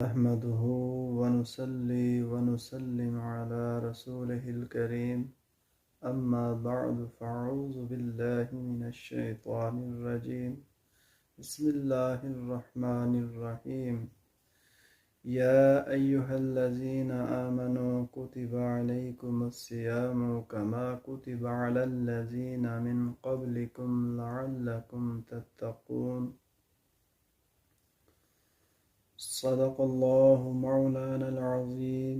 نحمده ونصلي ونسلم على رسوله الكريم أما بعد فأعوذ بالله من الشيطان الرجيم بسم الله الرحمن الرحيم يا أيها الذين آمنوا كتب عليكم الصيام كما كتب على الذين من قبلكم لعلكم تتقون صدق الله مولانا العظيم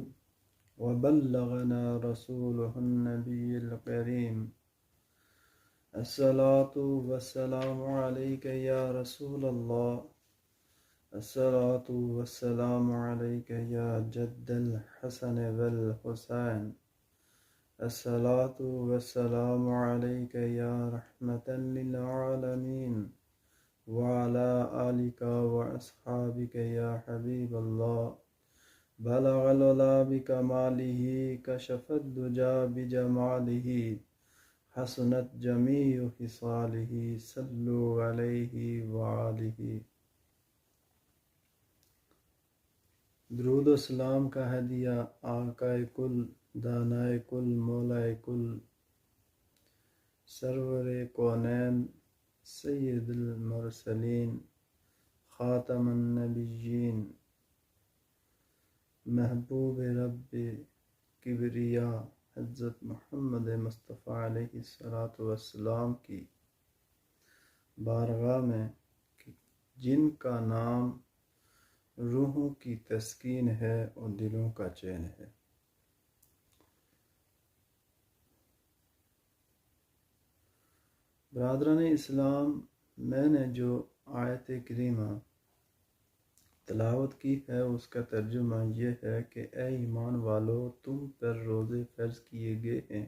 وبلغنا رسوله النبي الكريم الصلاة والسلام عليك يا رسول الله الصلاة والسلام عليك يا جد الحسن والحسين الصلاة والسلام عليك يا رحمة للعالمين وعلى آلك وأصحابك يا حبيب الله بلغ العلا بكماله كشف الدجى بجماله حسنت جميع خصاله صلوا عليه وآله. درود و سلام کا ہدیہ آقائے کل دانائے کل مولائے کل سرور کونین سید المرسلین خاتم النبیین محبوب رب کبریا حضرت محمد مصطفیٰ علیہ السلام کی بارگاہ میں جن کا نام روحوں کی تسکین ہے اور دلوں کا چین ہے. برادران اسلام، میں نے جو آیت کریمہ تلاوت کی ہے اس کا ترجمہ یہ ہے کہ اے ایمان والو، تم پر روزے فرض کیے گئے ہیں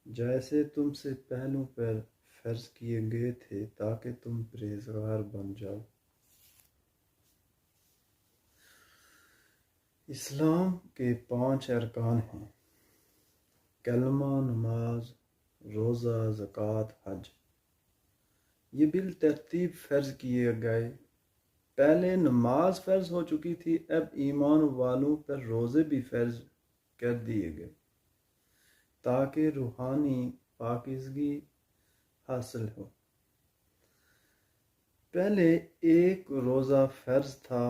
جیسے تم سے پہلوں پر فرض کیے گئے تھے تاکہ تم پرہیزگار بن جاؤ. اسلام کے 5 ارکان ہیں: کلمہ، نماز، روزہ، زکوٰۃ، حج. یہ بالترتیب فرض کیے گئے. پہلے نماز فرض ہو چکی تھی، اب ایمان والوں پر روزے بھی فرض کر دیے گئے تاکہ روحانی پاکیزگی حاصل ہو. پہلے ایک روزہ فرض تھا،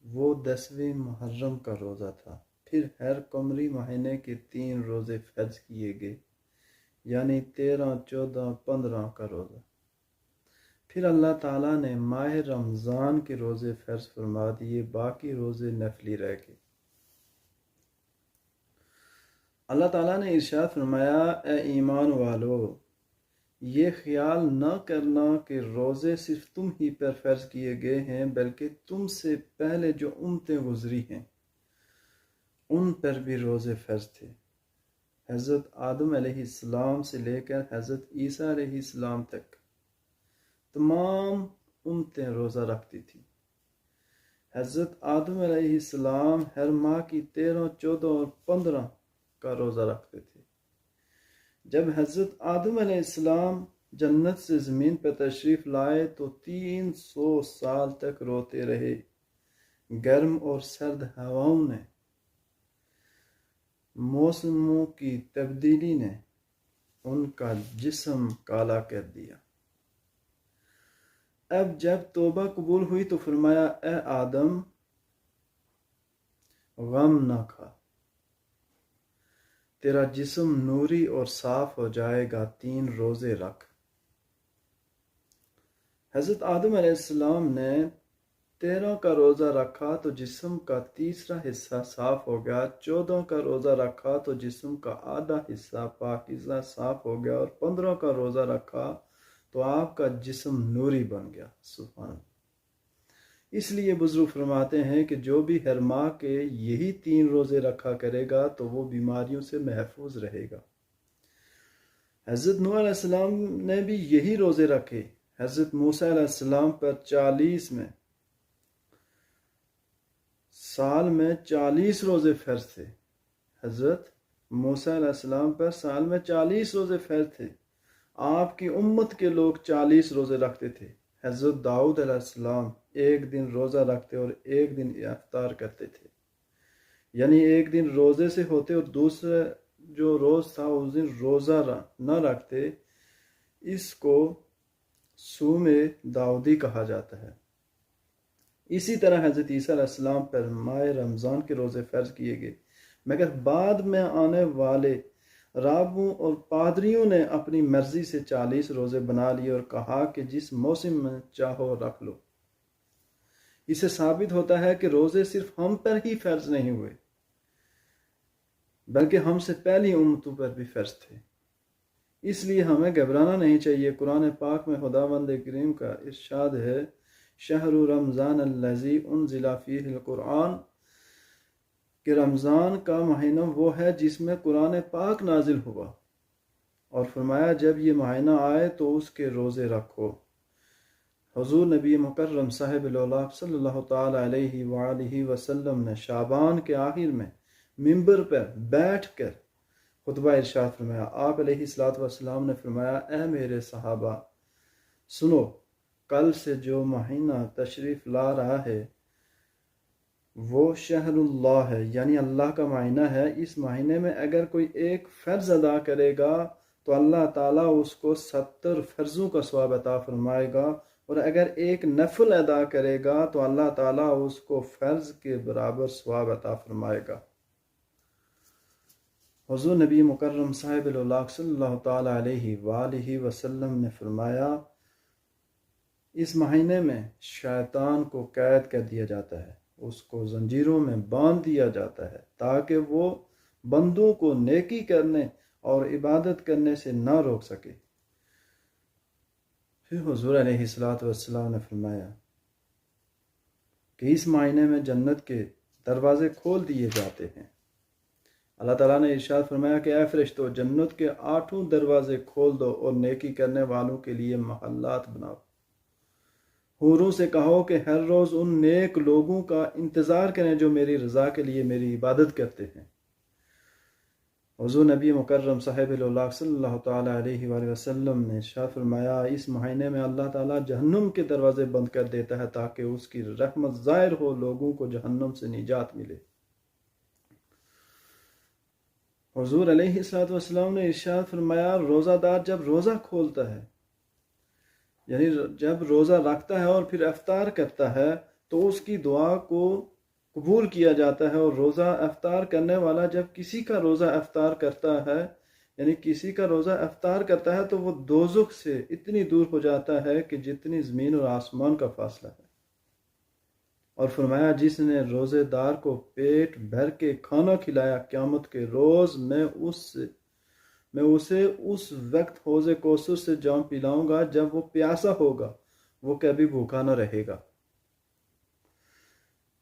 وہ 10ویں محرم کا روزہ تھا. پھر ہر قمری مہینے کے 3 روزے فرض کیے گئے، یعنی 13، 14، 15 کا روزہ. پھر اللہ تعالیٰ نے ماہ رمضان کے روزے فرض فرما دیے، باقی روزے نفلی رہ گئے. اللہ تعالیٰ نے ارشاد فرمایا: اے ایمان والو، یہ خیال نہ کرنا کہ روزے صرف تم ہی پر فرض کیے گئے ہیں، بلکہ تم سے پہلے جو امتیں گزری ہیں ان پر بھی روزے فرض تھے. حضرت آدم علیہ السلام سے لے کر حضرت عیسیٰ علیہ السلام تک تمام امتیں روزہ رکھتی تھیں. حضرت آدم علیہ السلام ہر ماہ کی 13، 14 اور 15 کا روزہ رکھتے تھے. جب حضرت آدم علیہ السلام جنت سے زمین پر تشریف لائے تو 300 سال تک روتے رہے. گرم اور سرد ہواؤں نے، موسموں کی تبدیلی نے ان کا جسم کالا کر دیا. اب جب توبہ قبول ہوئی تو فرمایا: اے آدم، غم نہ کھا، تیرا جسم نوری اور صاف ہو جائے گا، 3 روزے رکھ. حضرت آدم علیہ السلام نے 13 کا روزہ رکھا تو جسم کا تیسرا حصہ صاف ہو گیا. 14 کا روزہ رکھا تو جسم کا آدھا حصہ پاکیزہ صاف ہو گیا، اور 15 کا روزہ رکھا تو آپ کا جسم نوری بن گیا. سبحان اللہ. اس لیے بزرگ فرماتے ہیں کہ جو بھی ہر ماہ کے یہی 3 روزے رکھا کرے گا تو وہ بیماریوں سے محفوظ رہے گا. حضرت نوح علیہ السلام نے بھی یہی روزے رکھے. حضرت موسیٰ علیہ السلام پر 40 میں سال میں 40 روزے فرض تھے. حضرت موسیٰ علیہ السلام پر سال میں 40 روزے فرض تھے. آپ کی امت کے لوگ 40 روزے رکھتے تھے. حضرت داؤد علیہ السلام ایک دن روزہ رکھتے اور ایک دن افطار کرتے تھے، یعنی ایک دن روزے سے ہوتے اور دوسرا جو روز تھا اس دن روزہ نہ رکھتے۔ اس کو صوم داؤدی کہا جاتا ہے۔ اسی طرح حضرت عیسیٰ علیہ السلام پر ماہ رمضان کے روزے فرض کیے گئے، مگر بعد میں آنے والے راہبوں اور پادریوں نے اپنی مرضی سے 40 روزے بنا لیے اور کہا کہ جس موسم میں چاہو رکھ لو۔ اس سے ثابت ہوتا ہے کہ روزے صرف ہم پر ہی فرض نہیں ہوئے بلکہ ہم سے پہلی امتوں پر بھی فرض تھے، اس لیے ہمیں گھبرانا نہیں چاہیے۔ قرآن پاک میں خداوند کریم کا ارشاد ہے، شہر رمضان الذی انزل فیہ القرآن، کہ رمضان کا مہینہ وہ ہے جس میں قرآن پاک نازل ہوا، اور فرمایا جب یہ مہینہ آئے تو اس کے روزے رکھو۔ حضور نبی مکرم صاحب الاولیاء صلی اللہ تعالی علیہ وآلہ وسلم نے شعبان کے آخر میں ممبر پر بیٹھ کر خطبہ ارشاد فرمایا۔ آپ علیہ الصلوۃ والسلام نے فرمایا، اے میرے صحابہ سنو، کل سے جو مہینہ تشریف لا رہا ہے وہ شہر اللہ ہے، یعنی اللہ کا مہینہ ہے۔ اس مہینے میں اگر کوئی ایک فرض ادا کرے گا تو اللہ تعالیٰ اس کو 70 فرضوں کا ثواب عطا فرمائے گا، اور اگر ایک نفل ادا کرے گا تو اللہ تعالیٰ اس کو فرض کے برابر ثواب عطا فرمائے گا۔ حضور نبی مکرم صاحب الاولیاء صلی اللہ تعالی علیہ وآلہ وسلم نے فرمایا، اس مہینے میں شیطان کو قید کر دیا جاتا ہے، اس کو زنجیروں میں باندھ دیا جاتا ہے تاکہ وہ بندوں کو نیکی کرنے اور عبادت کرنے سے نہ روک سکے۔ پھر حضور علیہ الصلوۃ والسلام نے فرمایا کہ اس مہینے میں جنت کے دروازے کھول دیے جاتے ہیں۔ اللہ تعالیٰ نے ارشاد فرمایا کہ اے فرشتو، جنت کے 8 دروازے کھول دو اور نیکی کرنے والوں کے لیے محلات بناؤ۔ حوروں سے کہو کہ ہر روز ان نیک لوگوں کا انتظار کریں جو میری رضا کے لیے میری عبادت کرتے ہیں۔ حضور نبی مکرم صاحب الاولیاء صلی اللہ تعالی علیہ وآلہ وسلم نے ارشاد فرمایا، اس مہینے میں اللہ تعالیٰ جہنم کے دروازے بند کر دیتا ہے تاکہ اس کی رحمت ظاہر ہو، لوگوں کو جہنم سے نجات ملے۔ حضور علیہ السلام نے ارشاد فرمایا، روزہ دار جب روزہ کھولتا ہے، یعنی جب روزہ رکھتا ہے اور پھر افطار کرتا ہے تو اس کی دعا کو قبول کیا جاتا ہے، اور روزہ افطار کرنے والا جب کسی کا روزہ افطار کرتا ہے، یعنی کسی کا روزہ افطار کرتا ہے تو وہ دوزخ سے اتنی دور ہو جاتا ہے کہ جتنی زمین اور آسمان کا فاصلہ ہے۔ اور فرمایا، جس نے روزے دار کو پیٹ بھر کے کھانا کھلایا، قیامت کے روز میں اسے اس وقت حوض کوثر سے جام پلاؤں گا جب وہ پیاسا ہوگا، وہ کبھی بھوکا نہ رہے گا۔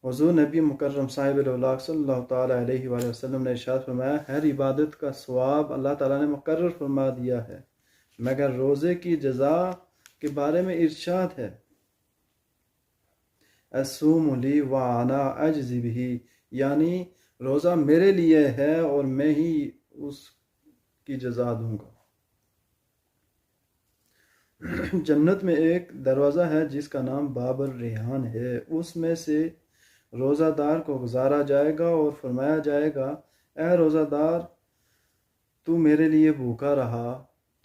حضور نبی مکرم صاحب الاولیاء صلی اللہ تعالی علیہ وآلہ وسلم نے ارشاد فرمایا، ہر عبادت کا ثواب اللہ تعالیٰ نے مقرر فرما دیا ہے، مگر روزے کی جزا کے بارے میں ارشاد ہے، الصوم لی وانا اجزی بہ، یعنی روزہ میرے لیے ہے اور میں ہی اس کی جزا دوں گا۔ جنت میں ایک دروازہ ہے جس کا نام باب الریحان ہے، اس میں سے روزہ دار کو گزارا جائے گا اور فرمایا جائے گا، اے روزہ دار، تو میرے لیے بھوکا رہا،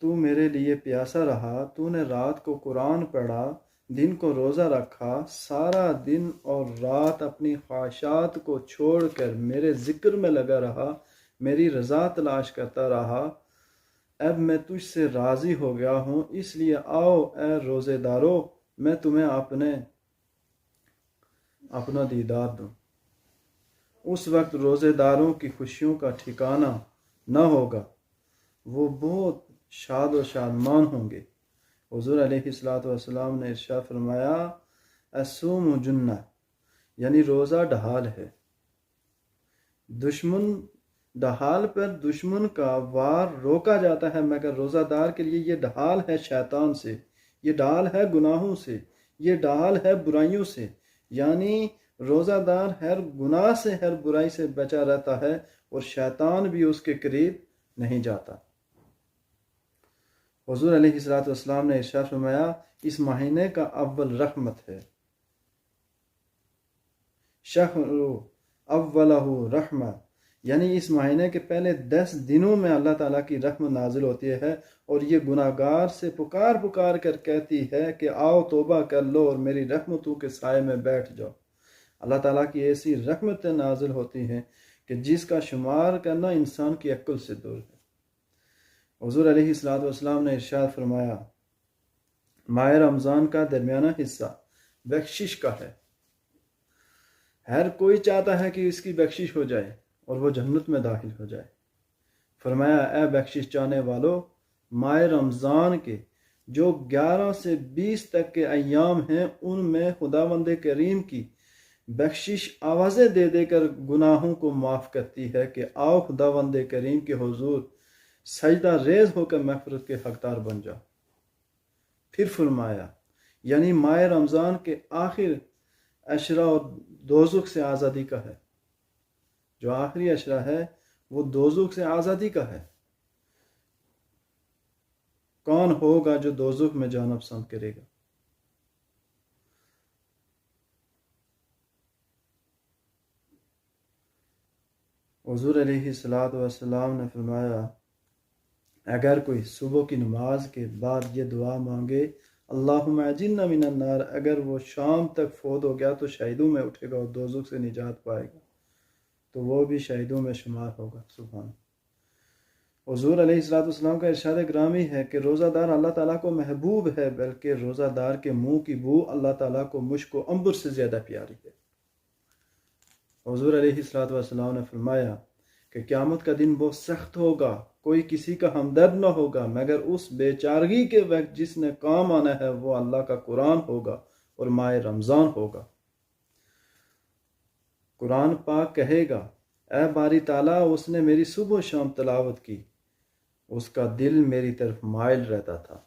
تو میرے لیے پیاسا رہا، تو نے رات کو قرآن پڑھا، دن کو روزہ رکھا، سارا دن اور رات اپنی خواہشات کو چھوڑ کر میرے ذکر میں لگا رہا، میری رضا تلاش کرتا رہا، اب میں تجھ سے راضی ہو گیا ہوں، اس لیے آؤ اے روزے دارو، میں تمہیں اپنا دیدار دوں۔ اس وقت روزے داروں کی خوشیوں کا ٹھکانہ نہ ہوگا، وہ بہت شاد و شادمان ہوں گے۔ حضور علیہ السلام نے ارشاد فرمایا، الصوم جنہ، یعنی روزہ ڈھال ہے۔ ڈھال پر دشمن کا وار روکا جاتا ہے، مگر روزہ دار کے لیے یہ ڈھال ہے شیطان سے، یہ ڈھال ہے گناہوں سے، یہ ڈھال ہے برائیوں سے، یعنی روزہ دار ہر گناہ سے، ہر برائی سے بچا رہتا ہے اور شیطان بھی اس کے قریب نہیں جاتا۔ حضور علیہ الصلوۃ والسلام نے ارشاد فرمایا اس مہینے کا اول رحمت ہے، شہر اولہ رحمہ، یعنی اس مہینے کے پہلے 10 دنوں میں اللہ تعالیٰ کی رحمت نازل ہوتی ہے اور یہ گناہ گار سے پکار پکار کر کہتی ہے کہ آؤ توبہ کر لو اور میری رحمتوں کے سائے میں بیٹھ جاؤ۔ اللہ تعالیٰ کی ایسی رحمتیں نازل ہوتی ہیں کہ جس کا شمار کرنا انسان کی عقل سے دور ہے۔ حضور علیہ الصلوۃ والسلام نے ارشاد فرمایا ماہ رمضان کا درمیانہ حصہ بخشش کا ہے، ہر کوئی چاہتا ہے کہ اس کی بخشش ہو جائے اور وہ جنت میں داخل ہو جائے۔ فرمایا اے بخشش چاہنے والو، ماہ رمضان کے جو 11 سے 20 تک کے ایام ہیں ان میں خداوند کریم کی بخشش آوازیں دے دے کر گناہوں کو معاف کرتی ہے کہ آؤ خداوند کریم کے حضور سجدہ ریز ہو کر مغفرت کے حقدار بن جاؤ۔ پھر فرمایا یعنی ماہ رمضان کے آخر عشرہ اور دوزخ سے آزادی کا ہے، جو آخری عشرہ ہے وہ دوزخ سے آزادی کا ہے۔ کون ہوگا جو دوزخ میں جانا پسند کرے گا؟ حضور علیہ الصلوۃ والسلام نے فرمایا اگر کوئی صبح کی نماز کے بعد یہ دعا مانگے اللہم اجرنا من النار، اگر وہ شام تک فوت ہو گیا تو شہیدوں میں اٹھے گا اور دوزخ سے نجات پائے گا، تو وہ بھی شہیدوں میں شمار ہوگا۔ سبحان۔ حضور علیہ الصلوۃ والسلام کا ارشاد گرامی ہے کہ روزہ دار اللہ تعالیٰ کو محبوب ہے، بلکہ روزہ دار کے منہ کی بو اللہ تعالیٰ کو مشک و عنبر سے زیادہ پیاری ہے۔ حضور علیہ الصلوۃ والسلام نے فرمایا کہ قیامت کا دن بہت سخت ہوگا، کوئی کسی کا ہمدرد نہ ہوگا مگر اس بے چارگی کے وقت جس نے کام آنا ہے وہ اللہ کا قرآن ہوگا اور ماہ رمضان ہوگا۔ قرآن پاک کہے گا اے باری تعالیٰ اس نے میری صبح و شام تلاوت کی، اس کا دل میری طرف مائل رہتا تھا،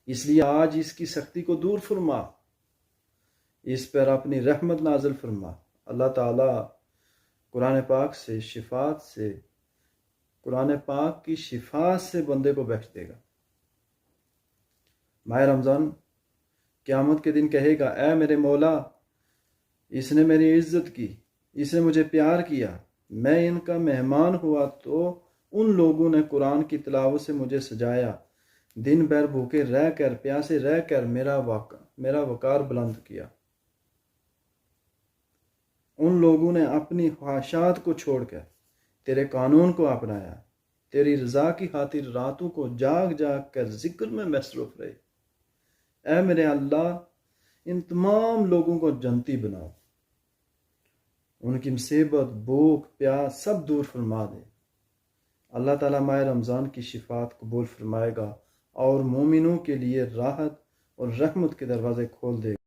اس لیے آج اس کی سختی کو دور فرما، اس پر اپنی رحمت نازل فرما۔ اللہ تعالیٰ قرآن پاک کی شفاعت سے بندے کو بخش دے گا۔ ماہ رمضان قیامت کے دن کہے گا اے میرے مولا، اس نے میری عزت کی، اس نے مجھے پیار کیا، میں ان کا مہمان ہوا تو ان لوگوں نے قرآن کی تلاوت سے مجھے سجایا، دن بھر بھوکے رہ کر پیاسے رہ کر میرا وقار بلند کیا۔ ان لوگوں نے اپنی خواہشات کو چھوڑ کر تیرے قانون کو اپنایا، تیری رضا کی خاطر راتوں کو جاگ جاگ کر ذکر میں مصروف رہے۔ اے میرے اللہ ان تمام لوگوں کو جنتی بناؤ، ان کی مصیبت بھوک پیاس سب دور فرما دے۔ اللہ تعالیٰ ماہ رمضان کی شفاعت قبول فرمائے گا اور مومنوں کے لیے راحت اور رحمت کے دروازے کھول دے گا۔